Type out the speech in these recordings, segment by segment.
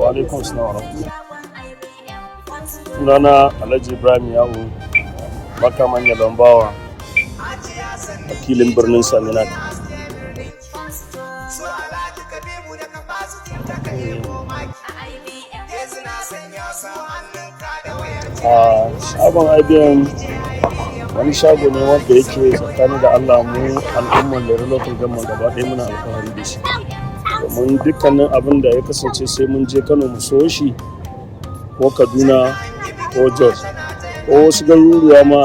Wa alaikum salam wa rahmatullah. Sunana alhaji Ibrahim yawo makaman yalwan bawa wakilin birnin Saminaka. A shagon IBM wani shago ne wanda yake tsakani da Allah mu al'umman da local government gaba ɗaya muna alfahari da shi. Domin dukkanin abin da ya kasance sai mun je Kano mu so shi ko Kaduna ko Jos ko wasu garuruwa ma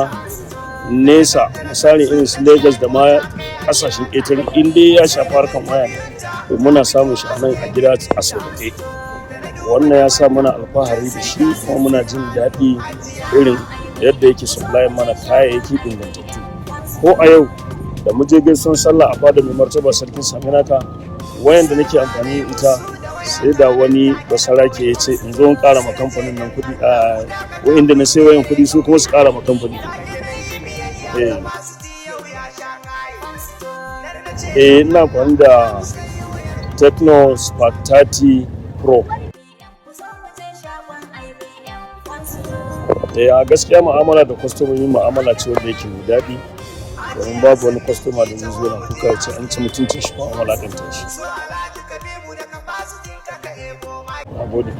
nesa misali irin su Lagos da ma kasashen ƙetare in dai ya shafi harkan waya to muna samun shi a nan a gida a sauƙaƙe. Wannan ya sa muna alfahari da shi kuma muna jin daɗi irin yadda yake supply mana kayayyaki ingantattu. Ko a yau da mu je gaisuwan sallah a fada mai martaba sarkin Saminaka wayan da nake amfani da ita sai da wani basarake ya ce in zo in ƙara ma kamfanin nan kuɗi a wa'inda na sai wayan kuɗi su kuma su ƙara ma kamfani. Ina amfani da Tecno Spark 30 Pro. A gaskiya mu'amala da kwastomomi mu'amala ce wanda yake mai daɗi domin babu wani kwastoma da zai zo na kuka ce an ci mutuncin shi ko an wulaƙanta shi. Na gode.